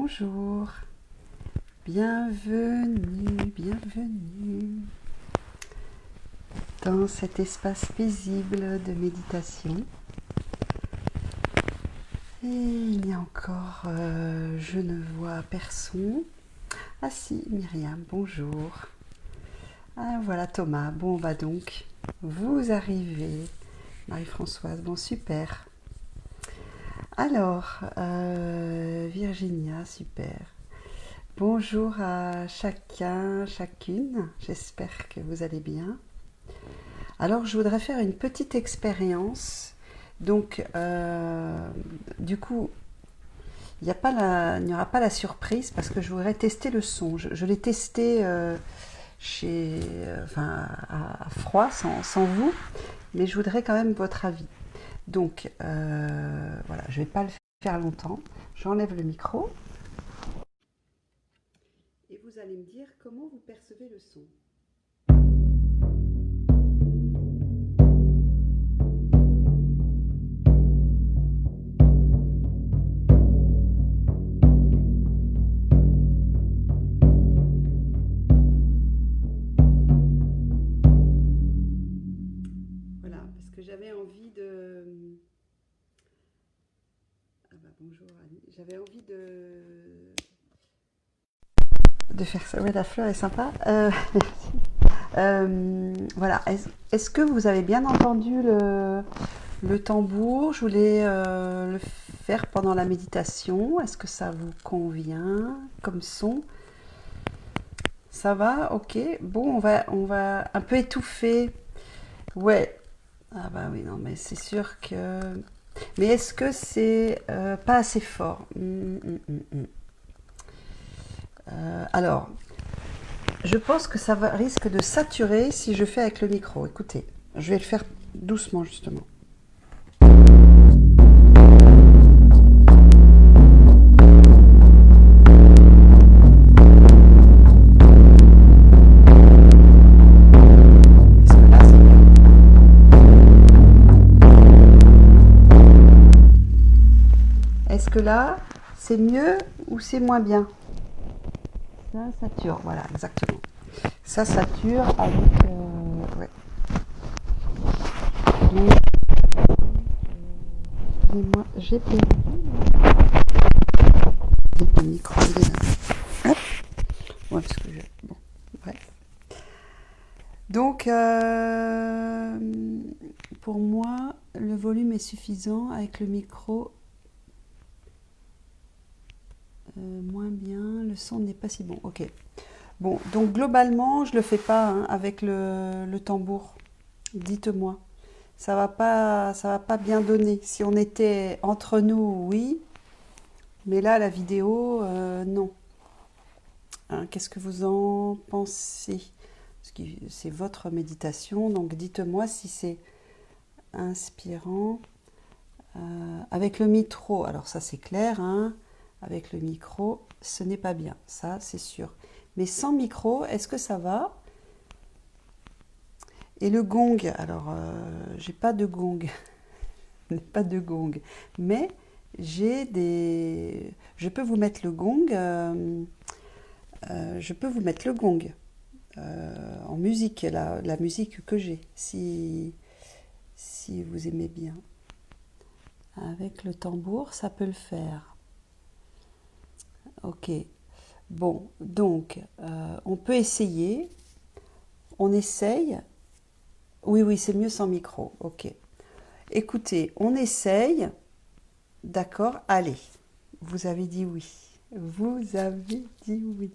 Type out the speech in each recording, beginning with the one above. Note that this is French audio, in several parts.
Bonjour, bienvenue, bienvenue dans cet espace paisible de méditation. Et il y a encore, je ne vois personne. Ah si, Myriam, bonjour. Ah voilà Thomas, bon bah donc, vous arrivez. Marie-Françoise, bon super. Alors, Virginia, super. Bonjour à chacun, chacune, j'espère que vous allez bien. Alors je voudrais faire une petite expérience. Donc du coup, il n'y aura pas la surprise parce que je voudrais tester le son. Je l'ai testé à froid, sans vous, mais je voudrais quand même votre avis. Donc voilà, je ne vais pas le faire longtemps. J'enlève le micro. Et vous allez me dire comment vous percevez le son. Voilà, parce que j'avais envie de... Ah bah bonjour Annie. J'avais envie de faire ça. Ouais, la fleur est sympa. Voilà. Est-ce que vous avez bien entendu le tambour? Je voulais le faire pendant la méditation. Est-ce que ça vous convient comme son? Ça va? Ok. Bon, on va un peu étouffer. Ouais. Ah bah oui, non, mais c'est sûr que... Mais est-ce que c'est pas assez fort? Alors, je pense que risque de saturer si je fais avec le micro. Écoutez, je vais le faire doucement justement. Est-ce que là, c'est mieux ou c'est moins bien? Ça sature, voilà, exactement. Ça sature avec... ouais. Donc, j'ai perdu le micro. Hop. Ouais, parce que bon, bref. Donc, pour moi, le volume est suffisant avec le micro. Moins bien, le son n'est pas si bon. Ok. Bon, donc globalement, je le fais pas avec le tambour. Dites-moi. Ça va pas bien donner. Si on était entre nous, oui. Mais là, la vidéo, non. Hein, qu'est-ce que vous en pensez? Parce que c'est votre méditation, donc dites-moi si c'est inspirant. Avec le micro, alors ça c'est clair, hein, avec le micro, ce n'est pas bien, ça c'est sûr. Mais sans micro, est-ce que ça va? Et le gong, alors j'ai pas de gong, pas de gong, mais j'ai des... Je peux vous mettre le gong, je peux vous mettre le gong en musique, la musique que j'ai, si vous aimez bien. Avec le tambour, ça peut le faire. Ok. Bon, donc, on peut essayer. On essaye. Oui, oui, c'est mieux sans micro. Ok. Écoutez, on essaye. D'accord, allez. Vous avez dit oui. Vous avez dit oui.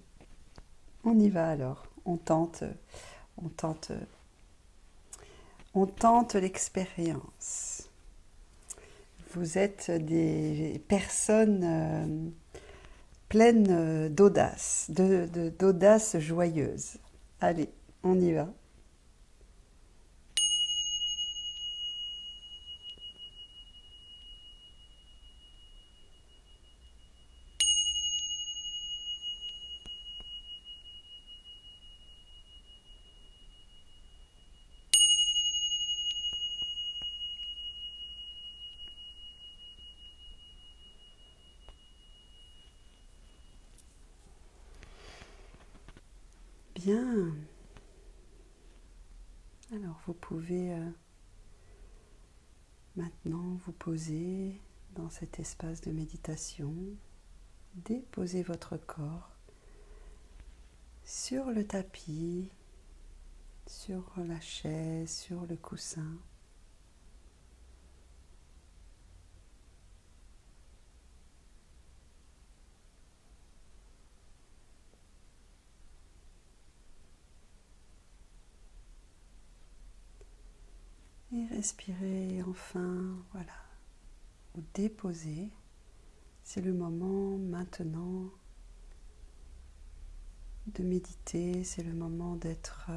On y va alors. On tente, on tente l'expérience. Vous êtes des personnes pleines d'audace, d'audace joyeuse. Allez, on y va. Bien. Alors vous pouvez maintenant vous poser dans cet espace de méditation, déposer votre corps sur le tapis, sur la chaise, sur le coussin. Et respirez enfin, voilà, vous déposez. C'est le moment maintenant de méditer, c'est le moment d'être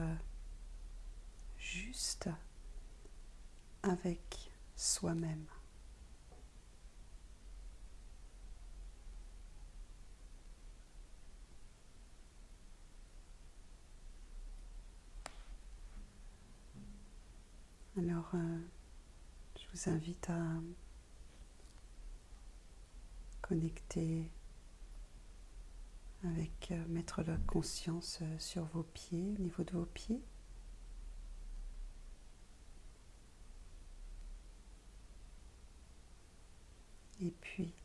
juste avec soi-même. Alors, je vous invite à connecter avec, mettre la conscience sur vos pieds, au niveau de vos pieds. Et puis,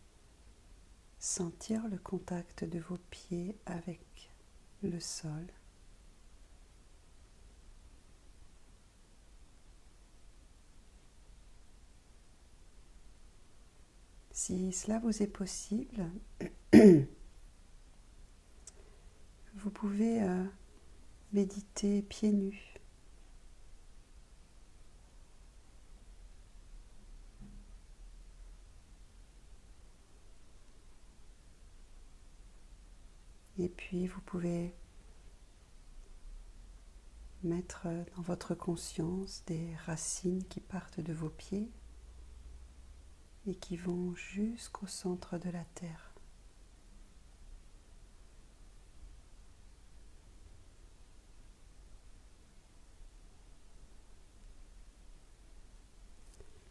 sentir le contact de vos pieds avec le sol. Si cela vous est possible, vous pouvez méditer pieds nus. Et puis vous pouvez mettre dans votre conscience des racines qui partent de vos pieds et qui vont jusqu'au centre de la terre.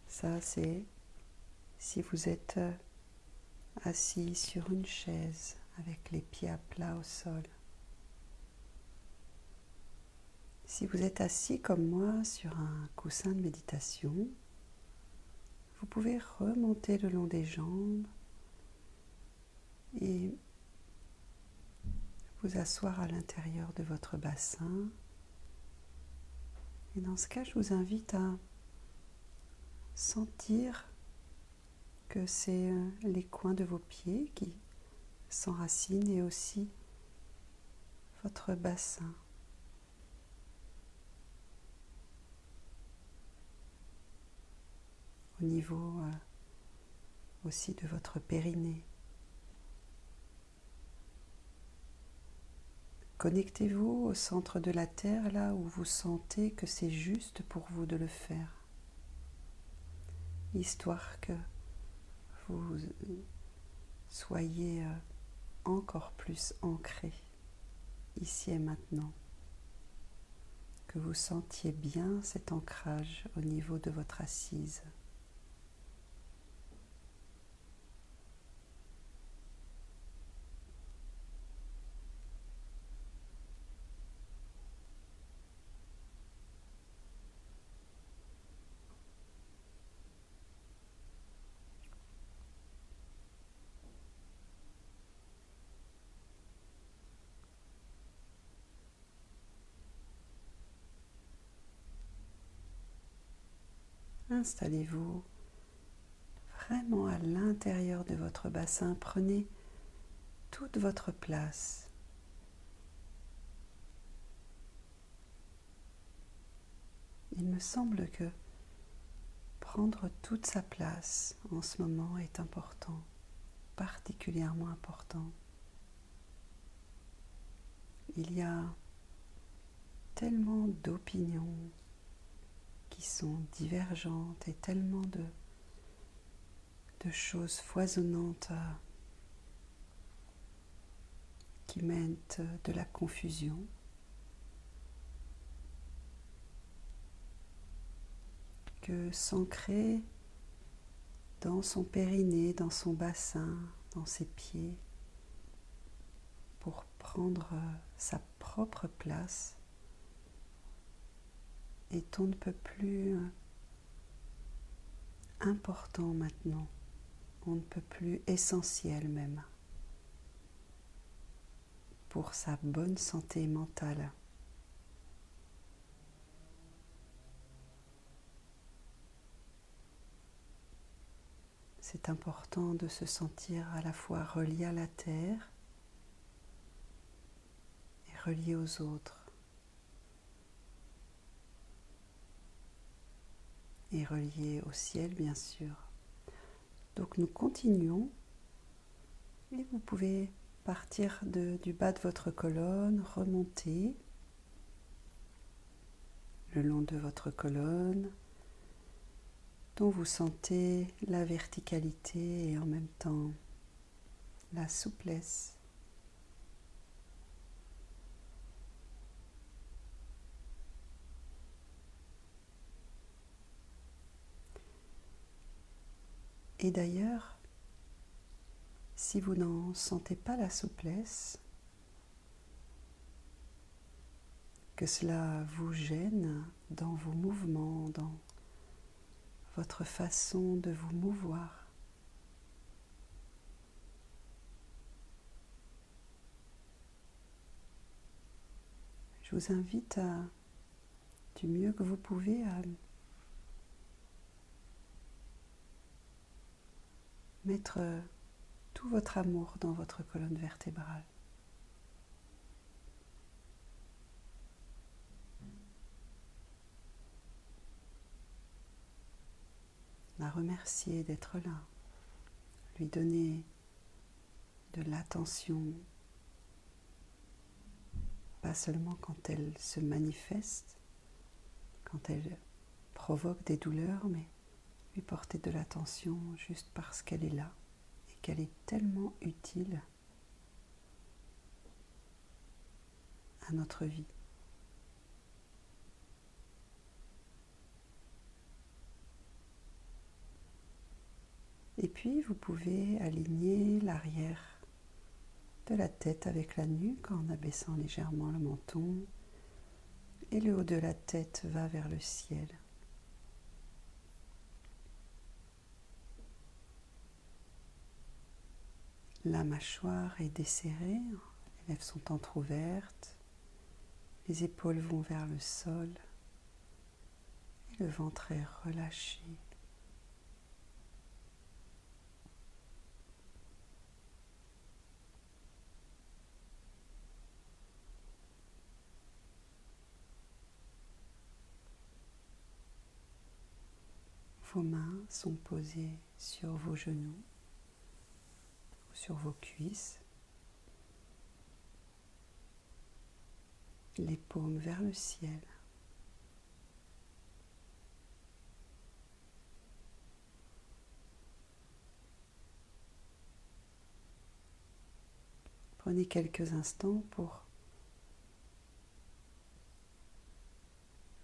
Ça, c'est si vous êtes assis sur une chaise avec les pieds à plat au sol. Si vous êtes assis comme moi sur un coussin de méditation, vous pouvez remonter le long des jambes et vous asseoir à l'intérieur de votre bassin. Et dans ce cas, je vous invite à sentir que c'est les coins de vos pieds qui s'enracinent et aussi votre bassin. Au niveau aussi de votre périnée. Connectez-vous au centre de la terre, là où vous sentez que c'est juste pour vous de le faire, histoire que vous soyez encore plus ancré ici et maintenant, que vous sentiez bien cet ancrage au niveau de votre assise. Installez-vous vraiment à l'intérieur de votre bassin. Prenez toute votre place. Il me semble que prendre toute sa place en ce moment est important, particulièrement important. Il y a tellement d'opinions qui sont divergentes et tellement de choses foisonnantes qui mènent de la confusion. Que s'ancrer dans son périnée, dans son bassin, dans ses pieds, pour prendre sa propre place est on ne peut plus important maintenant, on ne peut plus essentiel même pour sa bonne santé mentale. C'est important de se sentir à la fois relié à la terre et relié aux autres. Et relié au ciel, bien sûr. Donc nous continuons et vous pouvez partir du bas de votre colonne, remonter le long de votre colonne, dont vous sentez la verticalité et en même temps la souplesse. Et d'ailleurs, si vous n'en sentez pas la souplesse, que cela vous gêne dans vos mouvements, dans votre façon de vous mouvoir, je vous invite du mieux que vous pouvez, à mettre tout votre amour dans votre colonne vertébrale. La remercier d'être là, lui donner de l'attention, pas seulement quand elle se manifeste, quand elle provoque des douleurs, mais lui porter de l'attention juste parce qu'elle est là et qu'elle est tellement utile à notre vie. Et puis vous pouvez aligner l'arrière de la tête avec la nuque en abaissant légèrement le menton et le haut de la tête va vers le ciel. La mâchoire est desserrée, les lèvres sont entr'ouvertes, les épaules vont vers le sol et le ventre est relâché. Vos mains sont posées sur vos genoux ou sur vos cuisses, les paumes vers le ciel. Prenez quelques instants pour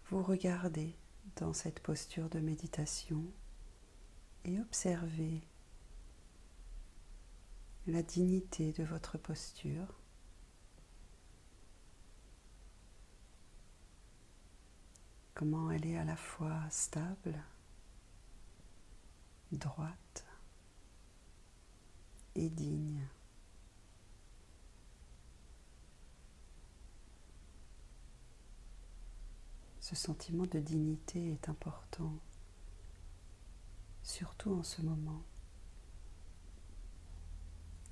vous regarder dans cette posture de méditation et observer la dignité de votre posture. Comment elle est à la fois stable, droite et digne. Ce sentiment de dignité est important, surtout en ce moment.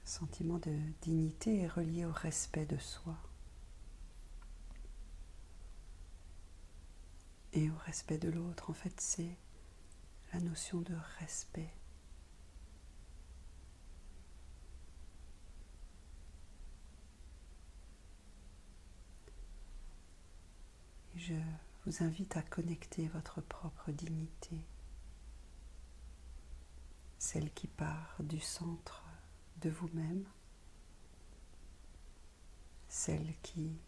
Le sentiment de dignité est relié au respect de soi et au respect de l'autre. En fait, c'est la notion de respect. Et je vous invite à connecter votre propre dignité, celle qui part du centre de vous-même, celle qui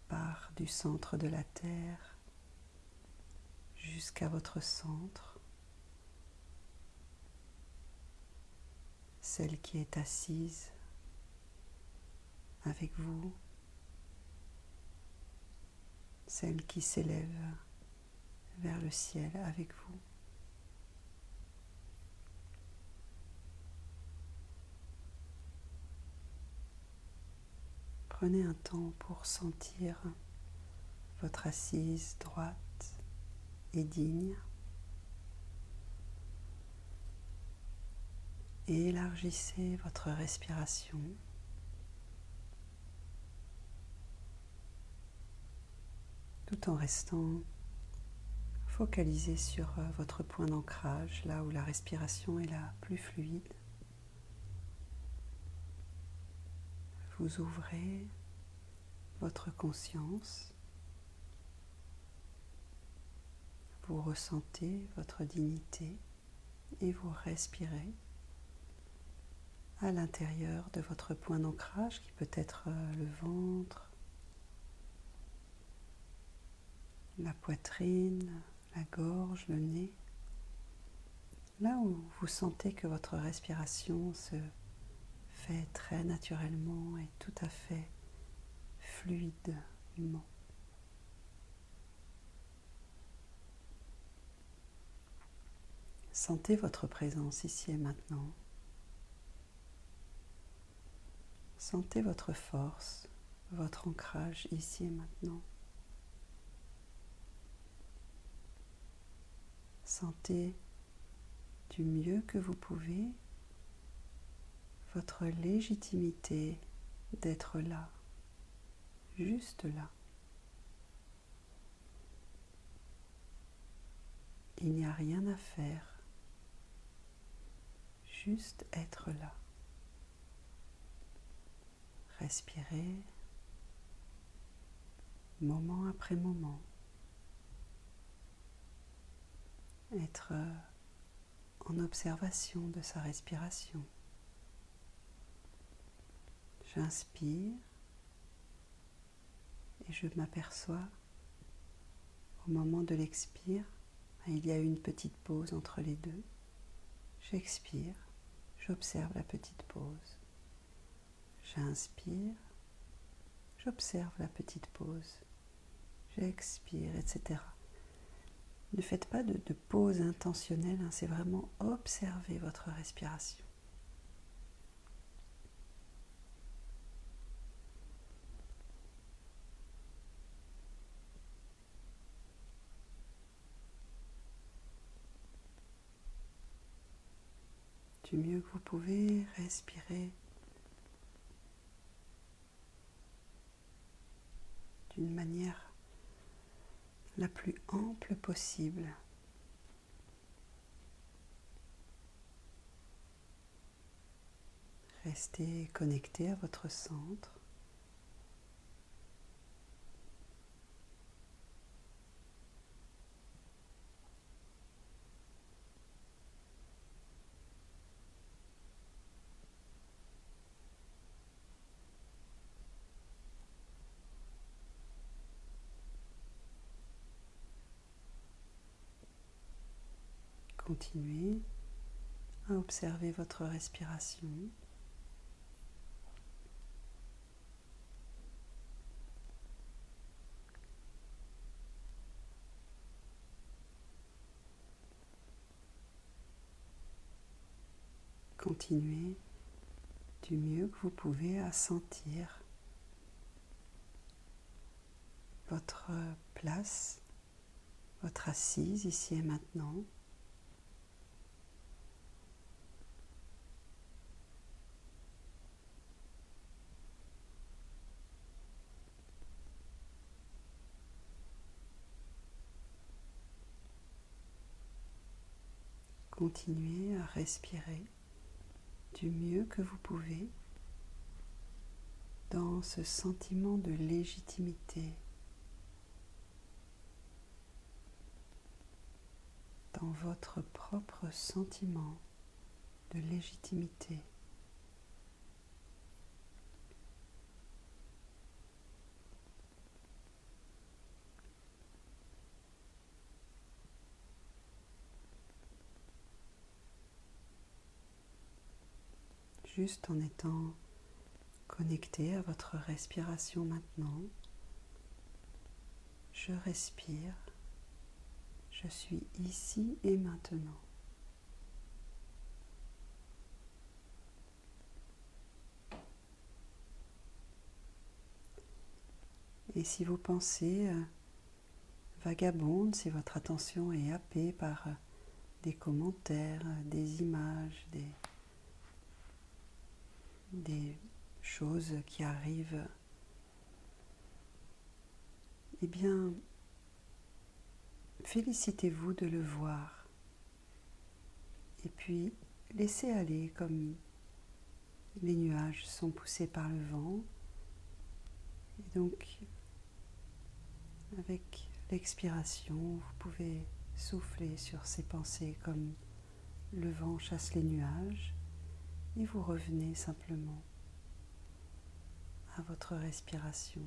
part du centre de la Terre jusqu'à votre centre, celle qui est assise avec vous, celle qui s'élève vers le ciel avec vous. Prenez un temps pour sentir votre assise droite et digne. Et élargissez votre respiration. Tout en restant focalisé sur votre point d'ancrage, là où la respiration est la plus fluide. Vous ouvrez votre conscience. Vous ressentez votre dignité et vous respirez à l'intérieur de votre point d'ancrage qui peut être le ventre, la poitrine, la gorge, le nez. Là où vous sentez que votre respiration se fait très naturellement et tout à fait fluidement. Sentez votre présence ici et maintenant. Sentez votre force, votre ancrage ici et maintenant. Sentez du mieux que vous pouvez votre légitimité d'être là, juste là. Il n'y a rien à faire, juste être là. Respirez moment après moment. Être en observation de sa respiration. J'inspire et je m'aperçois au moment de l'expire, il y a une petite pause entre les deux. J'expire, j'observe la petite pause. J'inspire, j'observe la petite pause. J'expire, etc. Ne faites pas de pause intentionnelle, c'est vraiment observer votre respiration. Du mieux que vous pouvez, respirez d'une manière la plus ample possible. Restez connecté à votre centre. Continuez à observer votre respiration. Continuez du mieux que vous pouvez à sentir votre place, votre assise ici et maintenant. Continuez à respirer du mieux que vous pouvez dans ce sentiment de légitimité, dans votre propre sentiment de légitimité. Juste en étant connecté à votre respiration maintenant. Je respire. Je suis ici et maintenant. Et si vos pensées vagabondent, si votre attention est happée par des commentaires, des images, des choses qui arrivent, eh bien, félicitez-vous de le voir. Et puis, laissez aller comme les nuages sont poussés par le vent. Et donc, avec l'expiration, vous pouvez souffler sur ces pensées comme le vent chasse les nuages et vous revenez simplement à votre respiration.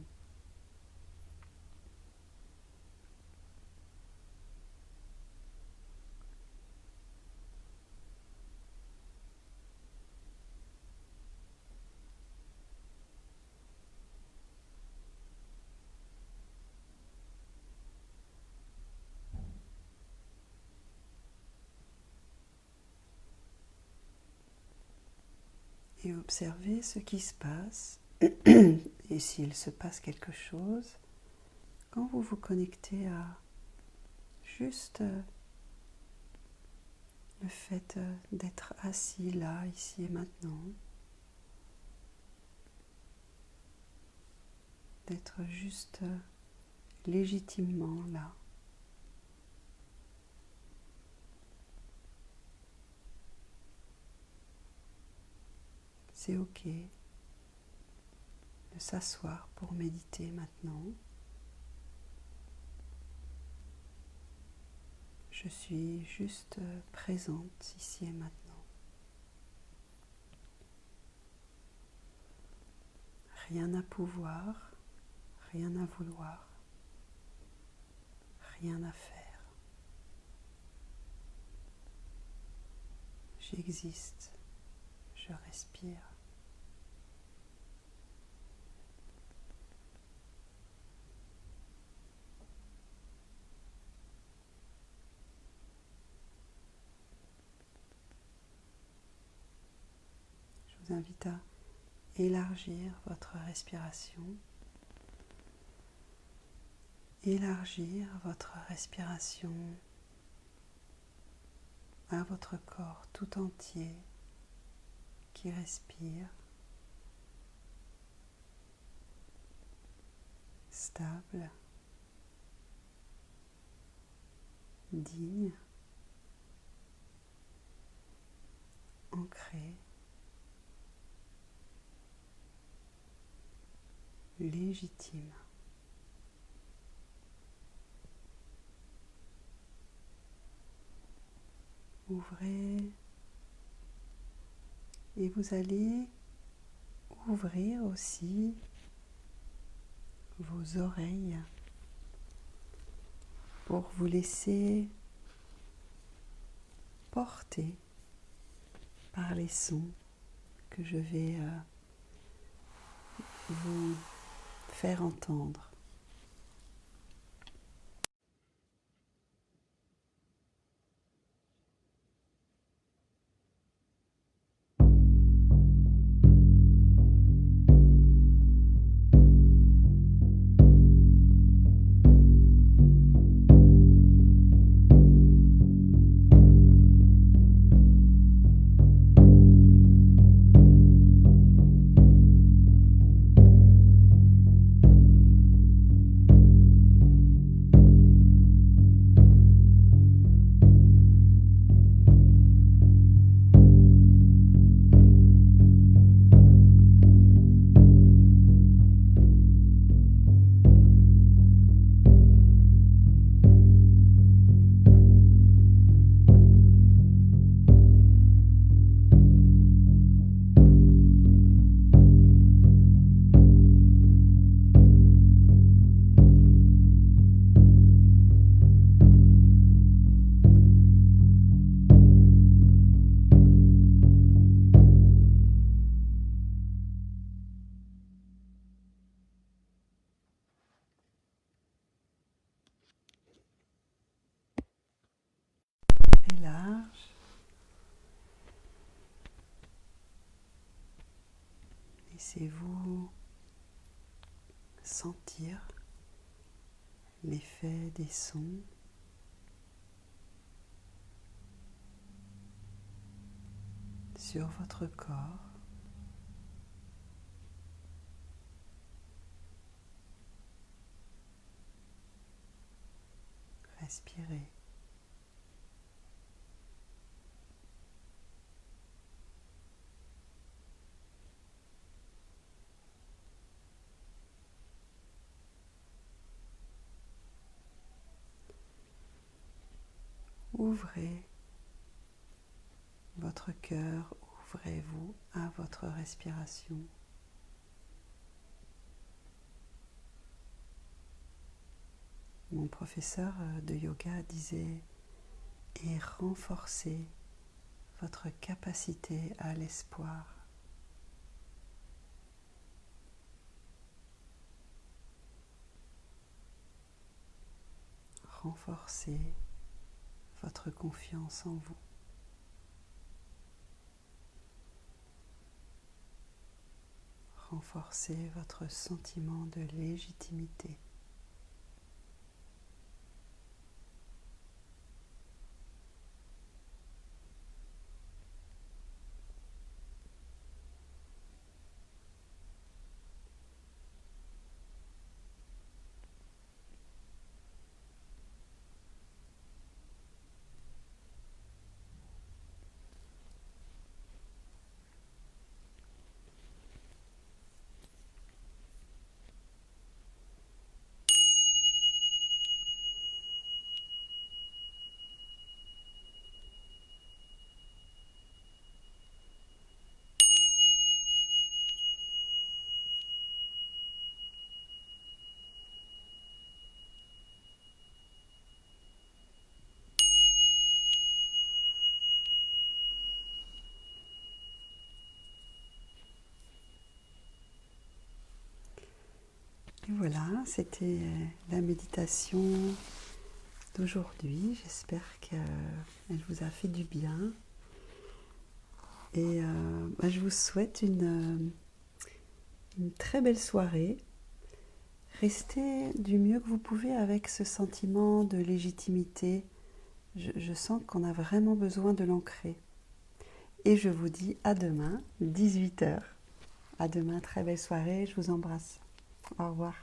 Et observez ce qui se passe et s'il se passe quelque chose quand vous vous connectez à juste le fait d'être assis là, ici et maintenant, d'être juste légitimement là. C'est ok de s'asseoir pour méditer maintenant. Je suis juste présente ici et maintenant. Rien à pouvoir, rien à vouloir, rien à faire. J'existe, je respire. Je vous invite à élargir votre respiration. Élargir votre respiration à votre corps tout entier qui respire, stable, digne, ancré, légitime. Ouvrez et vous allez ouvrir aussi vos oreilles pour vous laisser porter par les sons que je vais vous faire entendre. Laissez-vous sentir l'effet des sons sur votre corps. Respirez. Ouvrez votre cœur, ouvrez-vous à votre respiration. Mon professeur de yoga disait « et renforcez votre capacité à l'espoir ». Renforcez votre confiance en vous. Renforcez votre sentiment de légitimité. Et voilà, c'était la méditation d'aujourd'hui. J'espère qu'elle vous a fait du bien. Et je vous souhaite une très belle soirée. Restez du mieux que vous pouvez avec ce sentiment de légitimité. Je sens qu'on a vraiment besoin de l'ancrer. Et je vous dis à demain, 18 h. À demain, très belle soirée, je vous embrasse. Au revoir.